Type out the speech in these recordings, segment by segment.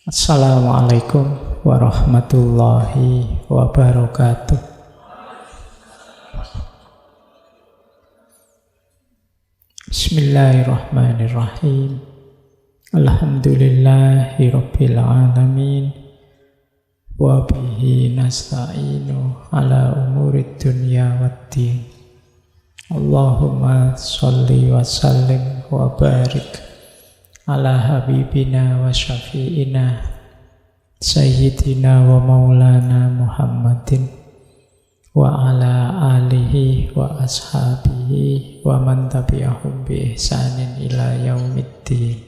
Assalamualaikum warahmatullahi wabarakatuh. Bismillahirrahmanirrahim. Alhamdulillahi rabbil alamin. Wa bihi nasta'inu ala umurid dunya waddin. Allahumma sholli wa sallim wa barik ala habibina wa syafi'ina sayyidina wa maulana Muhammadin wa ala alihi wa ashabihi wa man tabi'ahum bi ihsanin ila yaumiddin.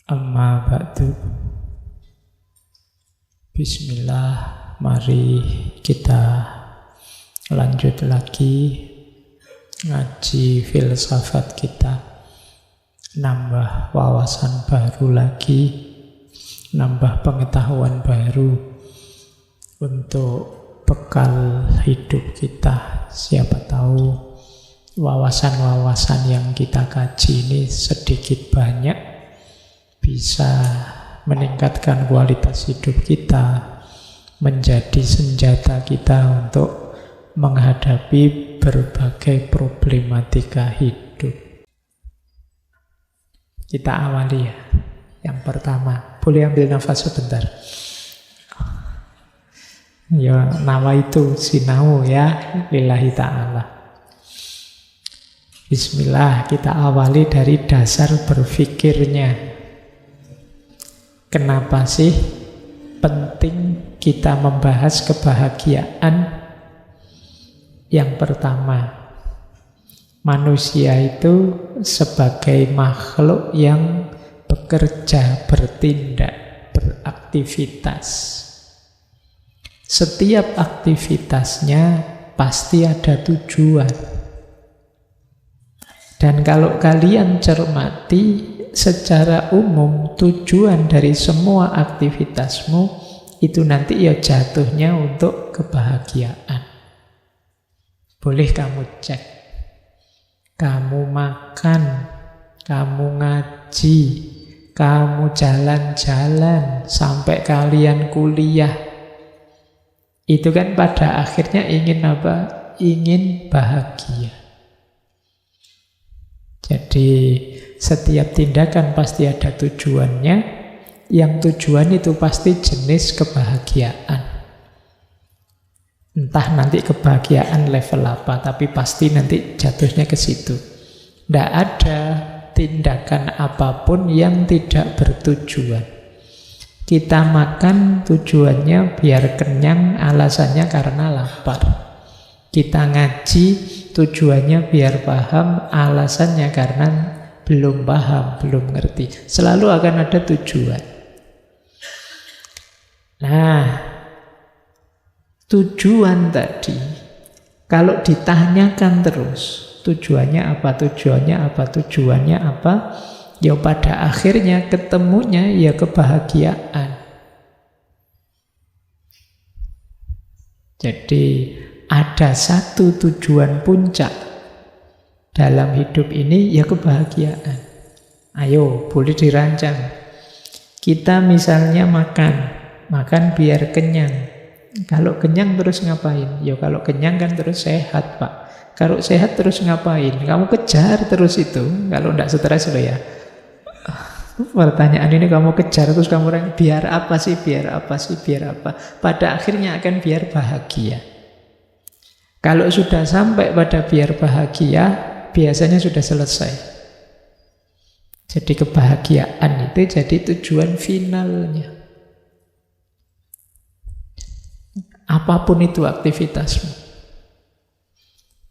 Amma ba'du. Bismillah, mari kita lanjut lagi ngaji filsafat kita. Nambah wawasan baru lagi, nambah pengetahuan baru untuk bekal hidup kita. Siapa tahu wawasan-wawasan yang kita kaji ini sedikit banyak bisa meningkatkan kualitas hidup kita, menjadi senjata kita untuk menghadapi berbagai problematika hidup. Kita awali ya. Yang pertama, boleh ambil nafas sebentar. Ya, nawaitu sinau ya, lillahi ta'ala. Bismillah, kita awali dari dasar berpikirnya. Kenapa sih penting kita membahas kebahagiaan? Yang pertama, manusia itu sebagai makhluk yang bekerja, bertindak, beraktivitas. Setiap aktivitasnya pasti ada tujuan. Dan kalau kalian cermati, secara umum tujuan dari semua aktivitasmu itu nanti ya jatuhnya untuk kebahagiaan. Boleh kamu cek. Kamu makan, kamu ngaji, kamu jalan-jalan, sampai kalian kuliah. Itu kan pada akhirnya ingin apa? Ingin bahagia. Jadi setiap tindakan pasti ada tujuannya. Yang tujuan itu pasti jenis kebahagiaan. Entah nanti kebahagiaan level apa, tapi pasti nanti jatuhnya ke situ. Tidak ada tindakan apapun yang tidak bertujuan. Kita makan tujuannya biar kenyang, alasannya karena lapar. Kita ngaji tujuannya biar paham, alasannya karena belum paham, belum ngerti. Selalu akan ada tujuan. Nah, tujuan tadi, kalau ditanyakan terus, tujuannya apa, tujuannya apa, tujuannya apa, ya pada akhirnya ketemunya ya kebahagiaan. Jadi ada satu tujuan puncak dalam hidup ini, ya kebahagiaan. Ayo, boleh dirancang. Kita misalnya makan biar kenyang. Kalau kenyang terus ngapain? Ya kalau kenyang kan terus sehat, Pak. Kalau sehat terus ngapain? Kamu kejar terus itu. Kalau tidak stres loh ya. Pertanyaan ini kamu kejar terus kamu biar apa sih, biar apa sih, biar apa. Pada akhirnya akan biar bahagia. Kalau sudah sampai pada biar bahagia, biasanya sudah selesai. Jadi kebahagiaan itu jadi tujuan finalnya. Apapun itu aktivitasmu,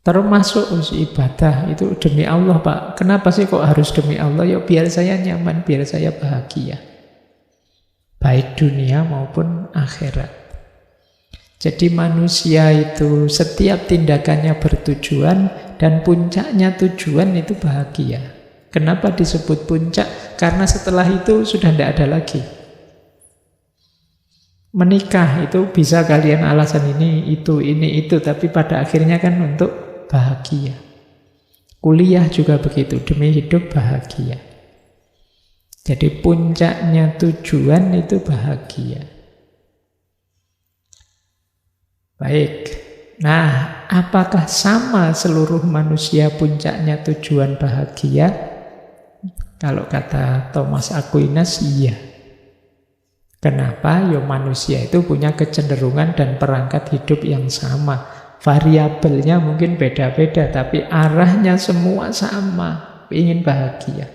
termasuk ibadah itu demi Allah, Pak. Kenapa sih kok harus demi Allah? Ya biar saya nyaman, biar saya bahagia, baik dunia maupun akhirat. Jadi manusia itu setiap tindakannya bertujuan, dan puncaknya tujuan itu bahagia. Kenapa disebut puncak? Karena setelah itu sudah tidak ada lagi. Menikah itu bisa kalian alasan ini, itu, tapi pada akhirnya kan untuk bahagia. Kuliah juga begitu, demi hidup bahagia. Jadi puncaknya tujuan itu bahagia. Baik. Nah, apakah sama seluruh manusia puncaknya tujuan bahagia? Kalau kata Thomas Aquinas, iya. Kenapa? Ya manusia itu punya kecenderungan dan perangkat hidup yang sama. Variabelnya mungkin beda-beda, tapi arahnya semua sama. Ingin bahagia.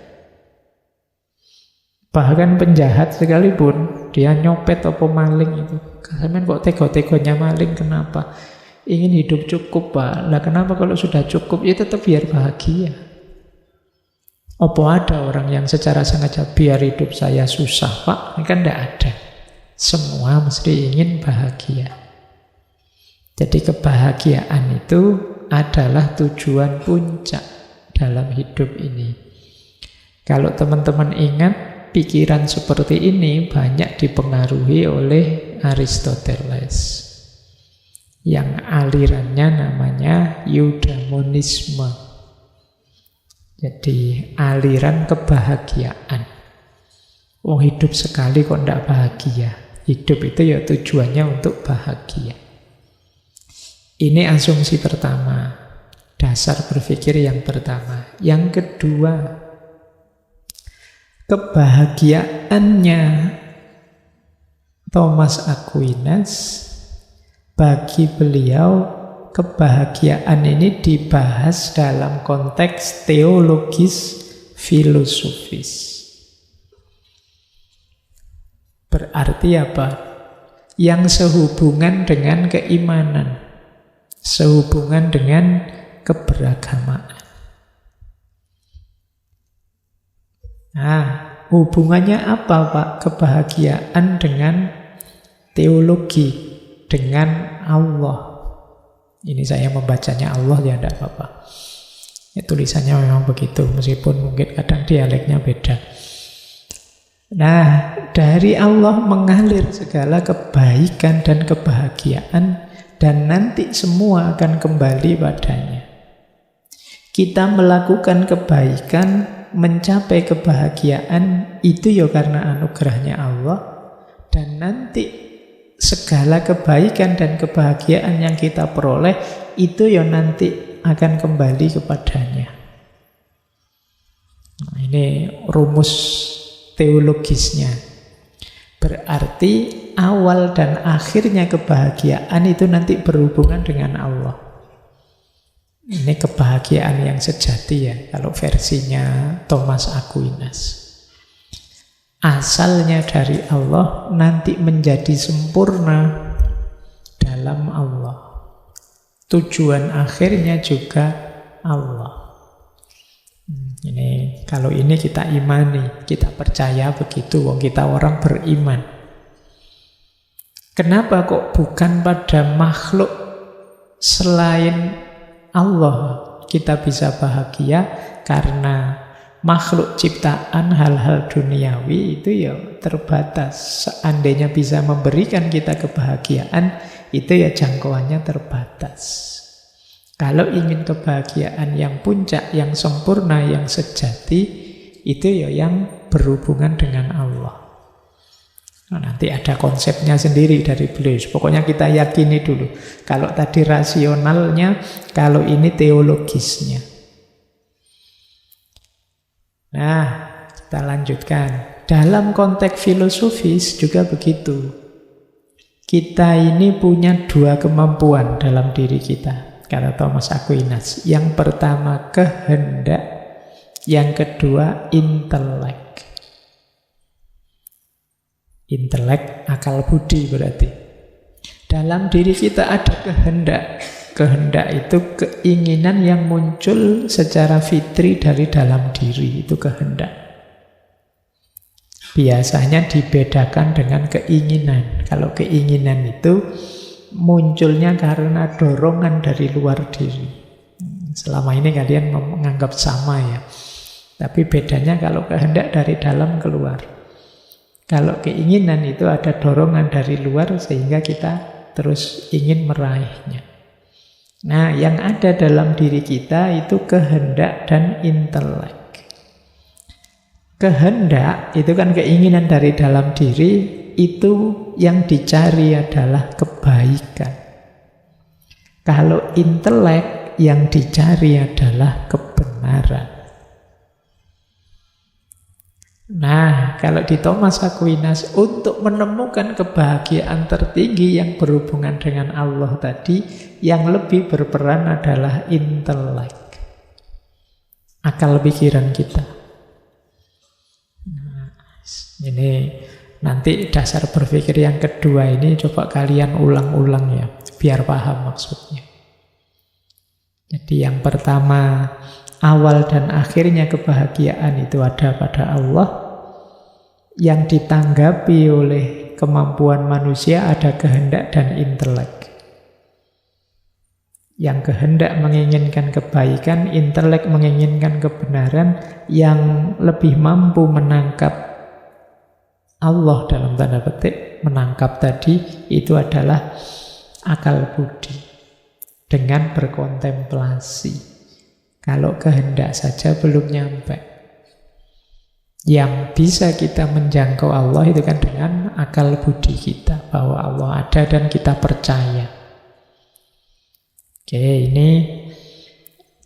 Bahkan penjahat sekalipun, dia nyopet atau maling itu. Sampeyan kok tega-teganya maling, kenapa? Ingin hidup cukup, Pak. Lah kenapa kalau sudah cukup, ya tetap biar bahagia. Apa ada orang yang secara sengaja biar hidup saya susah, Pak? Kan tidak ada. Semua mesti ingin bahagia. Jadi kebahagiaan itu adalah tujuan puncak dalam hidup ini. Kalau teman-teman ingat, pikiran seperti ini banyak dipengaruhi oleh Aristoteles. Yang alirannya namanya eudaimonisme. Jadi aliran kebahagiaan. Oh, hidup sekali kok tidak bahagia. Hidup itu ya tujuannya untuk bahagia. Ini asumsi pertama. Dasar berpikir yang pertama. Yang kedua, kebahagiaannya Thomas Aquinas, bagi beliau kebahagiaan ini dibahas dalam konteks teologis filosofis. Berarti apa? Yang sehubungan dengan keimanan, sehubungan dengan keberagamaan. Nah, hubungannya apa, Pak? Kebahagiaan dengan teologi, dengan Allah. Ini saya membacanya Allah, ya tidak apa-apa. Ya, tulisannya memang begitu, meskipun mungkin kadang dialeknya beda. Nah, dari Allah mengalir segala kebaikan dan kebahagiaan, dan nanti semua akan kembali padanya. Kita melakukan kebaikan, mencapai kebahagiaan, itu ya karena anugerahnya Allah. Dan nanti segala kebaikan dan kebahagiaan yang kita peroleh, itu ya nanti akan kembali kepadanya. Nah, ini rumus teologisnya. Berarti awal dan akhirnya kebahagiaan itu nanti berhubungan dengan Allah. Ini kebahagiaan yang sejati ya, kalau versinya Thomas Aquinas. Asalnya dari Allah, nanti menjadi sempurna dalam Allah. Tujuan akhirnya juga Allah. Ini kalau ini kita imani, kita percaya begitu, wong kita orang beriman. Kenapa kok bukan pada makhluk selain Allah kita bisa bahagia? Karena makhluk ciptaan, hal-hal duniawi itu ya terbatas. Seandainya bisa memberikan kita kebahagiaan, itu ya jangkauannya terbatas. Kalau ingin kebahagiaan yang puncak, yang sempurna, yang sejati, itu ya yang berhubungan dengan Allah. Nah, nanti ada konsepnya sendiri dari beliau. Pokoknya kita yakini dulu. Kalau tadi rasionalnya, kalau ini teologisnya. Nah, kita lanjutkan. Dalam konteks filosofis juga begitu. Kita ini punya dua kemampuan dalam diri kita, kata Thomas Aquinas. Yang pertama kehendak, yang kedua intelek. Intelek, akal budi berarti. Dalam diri kita ada kehendak. Kehendak itu keinginan yang muncul secara fitri dari dalam diri, itu kehendak. Biasanya dibedakan dengan keinginan. Kalau keinginan itu munculnya karena dorongan dari luar diri. Selama ini kalian menganggap sama ya. Tapi bedanya kalau kehendak dari dalam keluar. Kalau keinginan itu ada dorongan dari luar sehingga kita terus ingin meraihnya. Nah, yang ada dalam diri kita itu kehendak dan intelek. Kehendak itu kan keinginan dari dalam diri, itu yang dicari adalah kebaikan. Kalau intelek yang dicari adalah kebenaran. Nah, kalau di Thomas Aquinas, untuk menemukan kebahagiaan tertinggi yang berhubungan dengan Allah tadi, yang lebih berperan adalah intelek, akal pikiran kita. Nah, ini nanti dasar berpikir yang kedua ini coba kalian ulang-ulang ya, biar paham maksudnya. Jadi yang pertama, awal dan akhirnya kebahagiaan itu ada pada Allah. Yang ditanggapi oleh kemampuan manusia ada kehendak dan intelek. Yang kehendak menginginkan kebaikan, intelek menginginkan kebenaran. Yang lebih mampu menangkap Allah dalam tanda petik, menangkap tadi, itu adalah akal budi dengan berkontemplasi. Kalau kehendak saja belum nyampe. Yang bisa kita menjangkau Allah itu kan dengan akal budi kita, bahwa Allah ada dan kita percaya. Oke, ini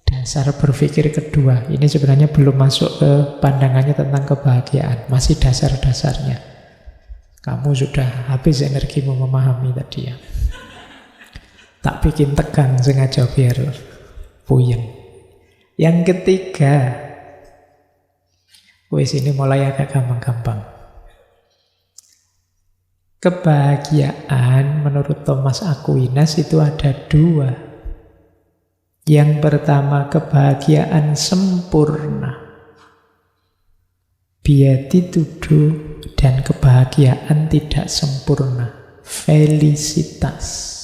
dasar berpikir kedua. Ini sebenarnya belum masuk ke pandangannya tentang kebahagiaan, masih dasar-dasarnya. Kamu sudah habis energimu memahami tadi ya. Tak bikin tegang sengaja biar puyeng. Yang ketiga, wis ini mulai agak gampang-gampang. Kebahagiaan menurut Thomas Aquinas itu ada dua. Yang pertama, kebahagiaan sempurna, beatitudo, dan kebahagiaan tidak sempurna, felicitas.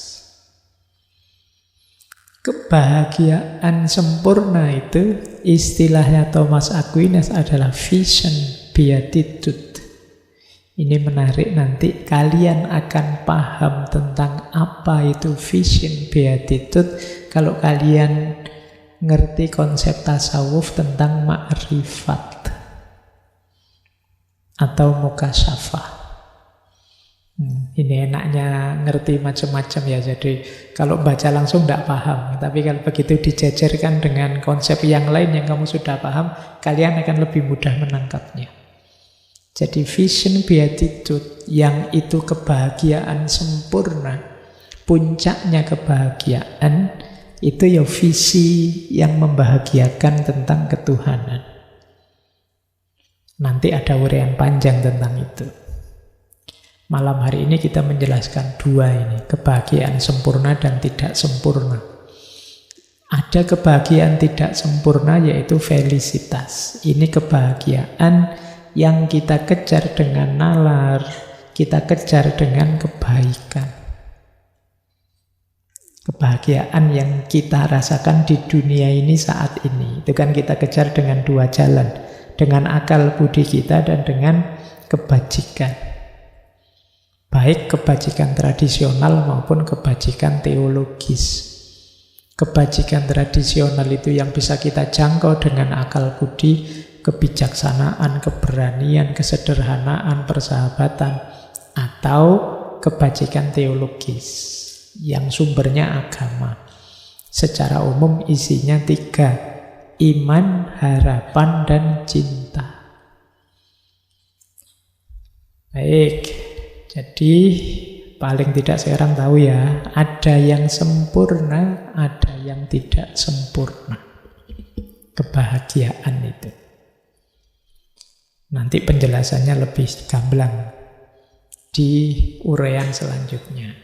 Kebahagiaan sempurna itu istilahnya Thomas Aquinas adalah vision beatitude. Ini menarik, nanti kalian akan paham tentang apa itu vision beatitude kalau kalian ngerti konsep tasawuf tentang ma'rifat atau mukasyafah. Ini enaknya ngerti macam-macam ya. Jadi kalau baca langsung tidak paham, tapi kalau begitu dijajarkan dengan konsep yang lain yang kamu sudah paham, kalian akan lebih mudah menangkapnya. Jadi vision beatitude, yang itu kebahagiaan sempurna, puncaknya kebahagiaan itu ya visi yang membahagiakan tentang ketuhanan. Nanti ada uraian panjang tentang itu. Malam hari ini kita menjelaskan dua ini, kebahagiaan sempurna dan tidak sempurna. Ada kebahagiaan tidak sempurna yaitu felicitas. Ini kebahagiaan yang kita kejar dengan nalar, kita kejar dengan kebaikan. Kebahagiaan yang kita rasakan di dunia ini saat ini, itu kan kita kejar dengan dua jalan, dengan akal budi kita dan dengan kebajikan. Baik kebajikan tradisional maupun kebajikan teologis. Kebajikan tradisional itu yang bisa kita jangkau dengan akal budi, kebijaksanaan, keberanian, kesederhanaan, persahabatan. Atau kebajikan teologis yang sumbernya agama. Secara umum isinya tiga: iman, harapan, dan cinta. Baik. Jadi paling tidak sekarang tahu ya, ada yang sempurna, ada yang tidak sempurna. Kebahagiaan itu. Nanti penjelasannya lebih gamblang di uraian selanjutnya.